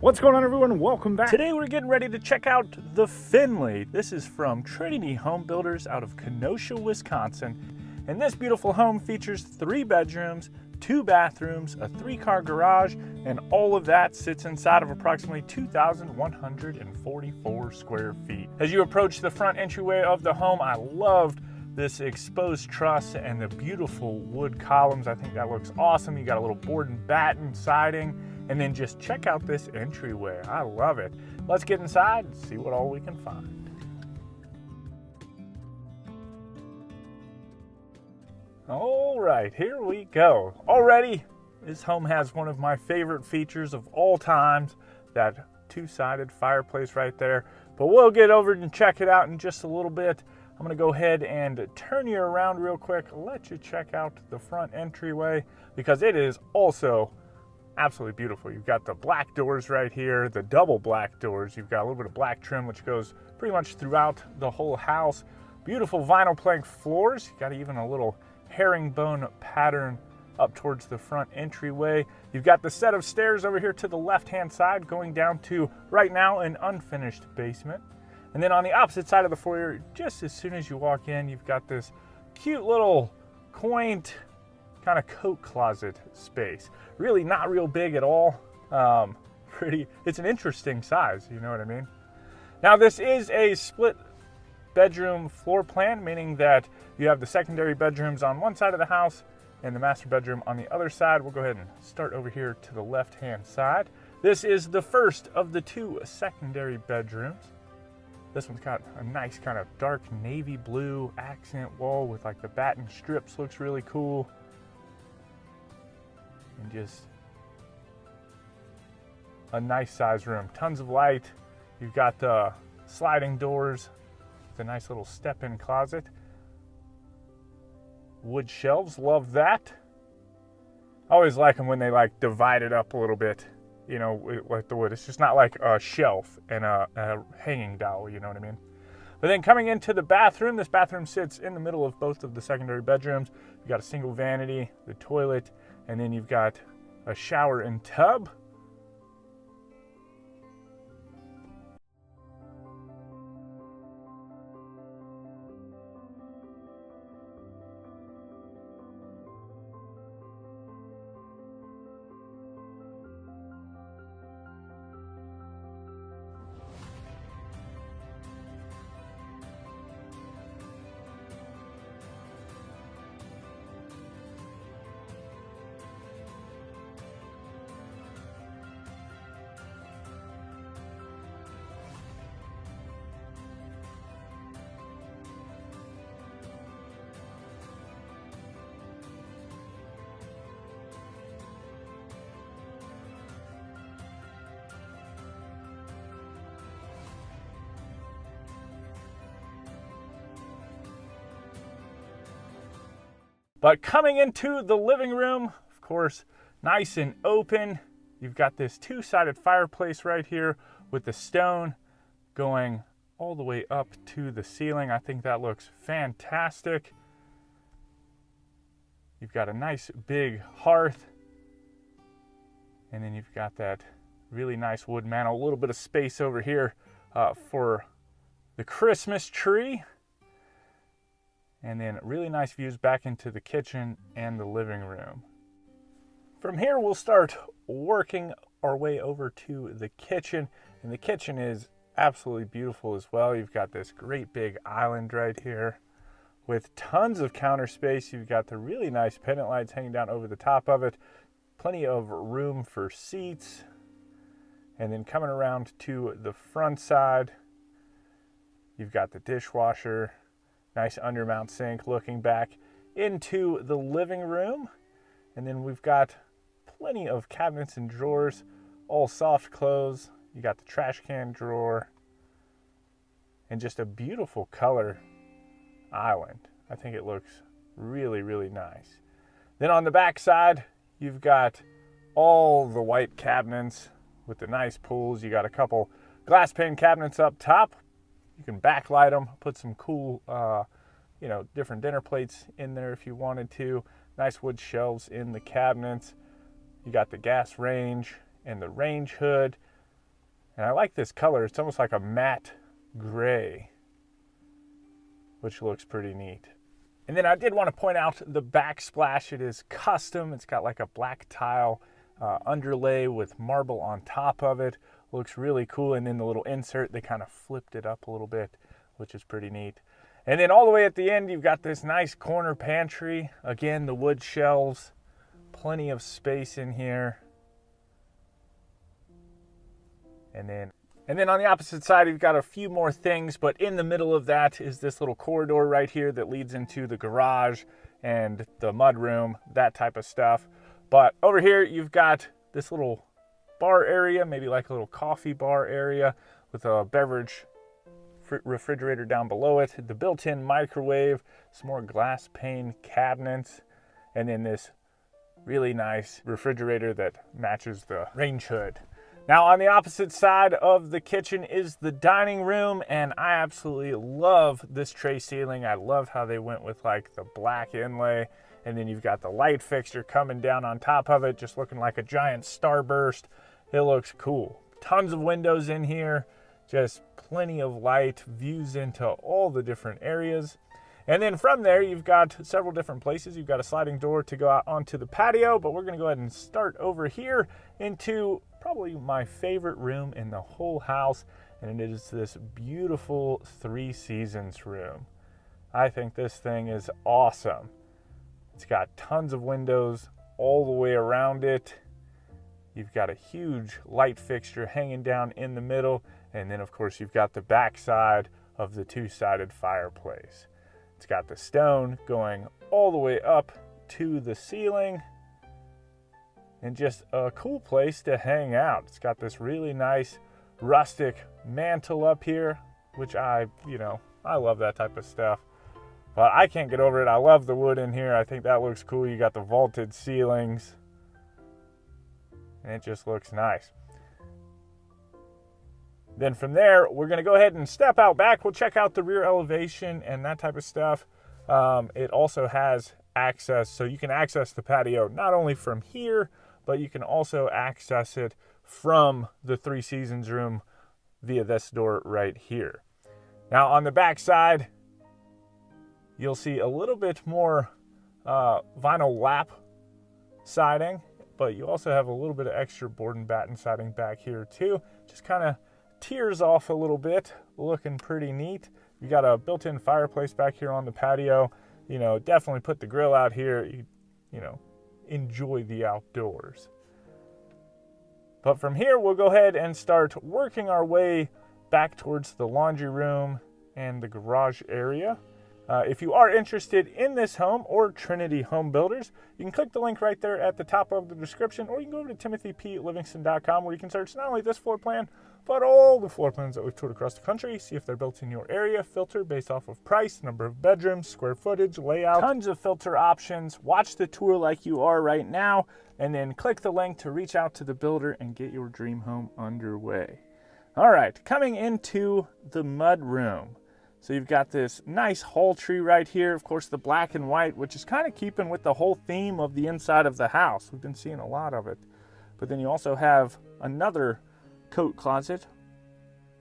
What's going on, everyone? Welcome back. Today we're getting ready to check out the Finley. This is from Trinity Home Builders out of Kenosha, Wisconsin. And this beautiful home features 3 bedrooms, 2 bathrooms, a 3-car garage, and all of that sits inside of approximately 2,144 square feet. As you approach the front entryway of the home, I loved this exposed truss and the beautiful wood columns. I think that looks awesome. You got a little board and batten siding, and then just check out this entryway. I love it. Let's get inside and see what all we can find. All right, here we go. Already, this home has one of my favorite features of all times, that 2-sided fireplace right there. But we'll get over and check it out in just a little bit. I'm gonna go ahead and turn you around real quick, let you check out the front entryway, because it is also absolutely beautiful. You've got the black doors right here, the double black doors. You've got a little bit of black trim, which goes pretty much throughout the whole house. Beautiful vinyl plank floors. You've got even a little herringbone pattern up towards the front entryway. You've got the set of stairs over here to the left-hand side going down to, right now, an unfinished basement. And then on the opposite side of the foyer, just as soon as you walk in, you've got this cute little quaint kind of coat closet space. Really not real big at all. It's an interesting size, you know what I mean? Now this is a split bedroom floor plan, meaning that you have the secondary bedrooms on one side of the house and the master bedroom on the other side. We'll go ahead and start over here to the left-hand side. This is the first of the 2 secondary bedrooms. This one's got a nice kind of dark navy blue accent wall with like the batten strips. Looks really cool. And just a nice size room. Tons of light. You've got the sliding doors with a nice little step-in closet. Wood shelves, love that. I always like them when they like divide it up a little bit. You know, like the wood. It's just not like a shelf and a hanging dowel, you know what I mean? But then coming into the bathroom, this bathroom sits in the middle of both of the secondary bedrooms. You've got a single vanity, the toilet, and then you've got a shower and tub. But coming into the living room, of course, nice and open. You've got this 2-sided fireplace right here with the stone going all the way up to the ceiling. I think that looks fantastic. You've got a nice big hearth. And then you've got that really nice wood mantel. A little bit of space over here for the Christmas tree. And then really nice views back into the kitchen and the living room. From here, we'll start working our way over to the kitchen. And the kitchen is absolutely beautiful as well. You've got this great big island right here with tons of counter space. You've got the really nice pendant lights hanging down over the top of it. Plenty of room for seats. And then coming around to the front side, you've got the dishwasher. Nice undermount sink looking back into the living room. And then we've got plenty of cabinets and drawers, all soft close. You got the trash can drawer and just a beautiful color island. I think it looks really, really nice. Then on the back side, you've got all the white cabinets with the nice pulls. You got a couple glass pane cabinets up top. You can backlight them, put some cool, different dinner plates in there if you wanted to. Nice wood shelves in the cabinets. You got the gas range and the range hood. And I like this color. It's almost like a matte gray, which looks pretty neat. And then I did want to point out the backsplash. It is custom. It's got like a black tile underlay with marble on top of it. Looks really cool. And then the little insert, they kind of flipped it up a little bit, which is pretty neat. And then all the way at the end, you've got this nice corner pantry. Again, the wood shelves, plenty of space in here. And then on the opposite side, you've got a few more things, but in the middle of that is this little corridor right here that leads into the garage and the mudroom, that type of stuff. But over here, you've got this little bar area, maybe like a little coffee bar area with a beverage refrigerator down below it, the built-in microwave, some more glass pane cabinets, and then this really nice refrigerator that matches the range hood. Now on the opposite side of the kitchen is the dining room, and I absolutely love this tray ceiling. I love how they went with like the black inlay, and then you've got the light fixture coming down on top of it, just looking like a giant starburst. It looks cool. Tons of windows in here, just plenty of light, views into all the different areas. And then from there, you've got several different places. You've got a sliding door to go out onto the patio, but we're gonna go ahead and start over here into probably my favorite room in the whole house, and it is this beautiful 3 Seasons room. I think this thing is awesome. It's got tons of windows all the way around it. You've got a huge light fixture hanging down in the middle, and then of course you've got the back side of the 2-sided fireplace. It's got the stone going all the way up to the ceiling, and just a cool place to hang out. It's got this really nice rustic mantle up here, which I love that type of stuff. But I can't get over it. I love the wood in here. I think that looks cool. You got the vaulted ceilings, and it just looks nice. Then from there, we're gonna go ahead and step out back. We'll check out the rear elevation and that type of stuff. It also has access, so you can access the patio not only from here, but you can also access it from the 3 Seasons room via this door right here. Now on the back side, you'll see a little bit more vinyl lap siding, but you also have a little bit of extra board and batten siding back here too. Just kind of tears off a little bit, looking pretty neat. You got a built-in fireplace back here on the patio. Definitely put the grill out here. Enjoy the outdoors. But from here, we'll go ahead and start working our way back towards the laundry room and the garage area. If you are interested in this home or Trinity Home Builders, you can click the link right there at the top of the description, or you can go over to timothyplivingston.com, where you can search not only this floor plan, but all the floor plans that we've toured across the country, see if they're built in your area, filter based off of price, number of bedrooms, square footage, layout, tons of filter options. Watch the tour like you are right now, and then click the link to reach out to the builder and get your dream home underway. All right, coming into the mud room. So you've got this nice hall tree right here, of course the black and white, which is kind of keeping with the whole theme of the inside of the house. We've been seeing a lot of it. But then you also have another coat closet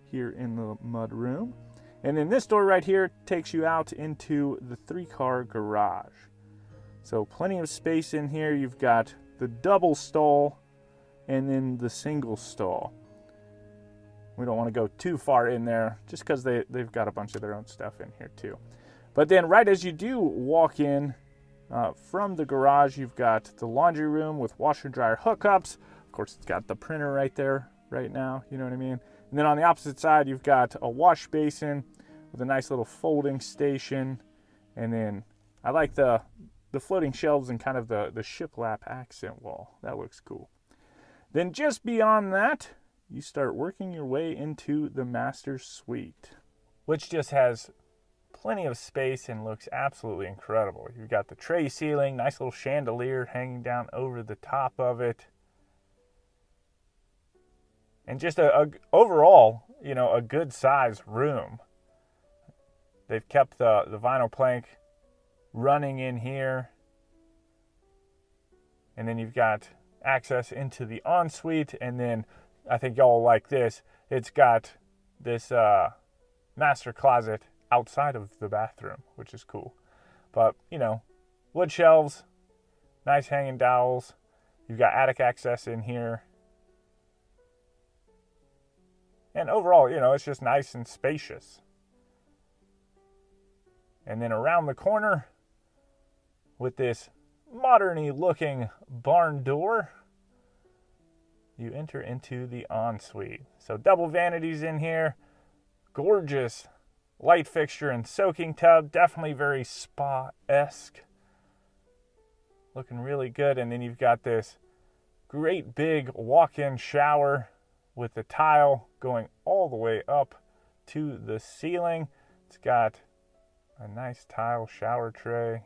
here in the mud room. And then this door right here takes you out into the 3-car garage. So plenty of space in here. You've got the double stall and then the single stall. We don't want to go too far in there just because they've got a bunch of their own stuff in here too. But then right as you do walk in from the garage, you've got the laundry room with washer and dryer hookups. Of course, it's got the printer right there right now, you know what I mean? And then on the opposite side, you've got a wash basin with a nice little folding station. And then I like the floating shelves and kind of the shiplap accent wall. That looks cool. Then just beyond that, you start working your way into the master suite, which just has plenty of space and looks absolutely incredible. You've got the tray ceiling, nice little chandelier hanging down over the top of it. And just overall, a good size room. They've kept the vinyl plank running in here. And then you've got access into the ensuite, and then I think y'all like this. It's got this master closet outside of the bathroom, which is cool. But, you know, wood shelves, nice hanging dowels. You've got attic access in here. And overall, you know, it's just nice and spacious. And then around the corner with this modern-y looking barn door, you enter into the ensuite. So double vanities in here, gorgeous light fixture and soaking tub, definitely very spa-esque. Looking really good. And then you've got this great big walk-in shower with the tile going all the way up to the ceiling. It's got a nice tile shower tray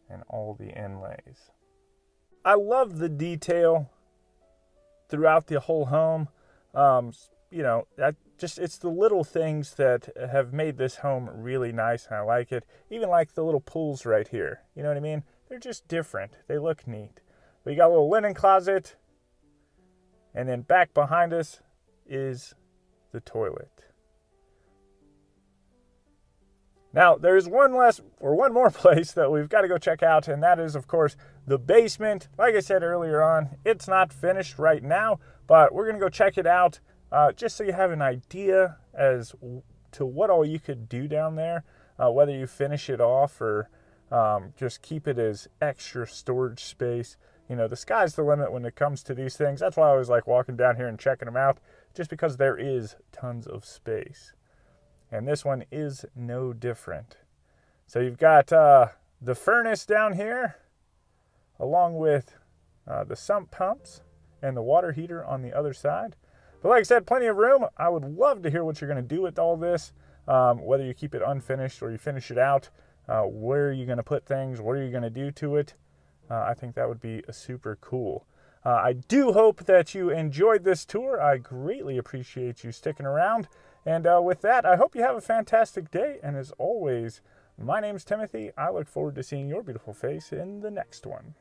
and all the inlays. I love the detail throughout the whole home. You know, it's the little things that have made this home really nice, and I like it. Even like the little pools right here. You know what I mean? They're just different. They look neat. We got a little linen closet, and then back behind us is the toilet. Now, there's one more place that we've got to go check out, and that is, of course, the basement. Like I said earlier on, it's not finished right now, but we're going to go check it out just so you have an idea as to what all you could do down there, whether you finish it off or just keep it as extra storage space. You know, the sky's the limit when it comes to these things. That's why I always like walking down here and checking them out, just because there is tons of space. And this one is no different. So you've got the furnace down here, along with the sump pumps and the water heater on the other side. But like I said, plenty of room. I would love to hear what you're going to do with all this, whether you keep it unfinished or you finish it out. Where are you going to put things? What are you going to do to it? I think that would be super cool. I do hope that you enjoyed this tour. I greatly appreciate you sticking around. And with that, I hope you have a fantastic day. And as always, my name's Timothy. I look forward to seeing your beautiful face in the next one.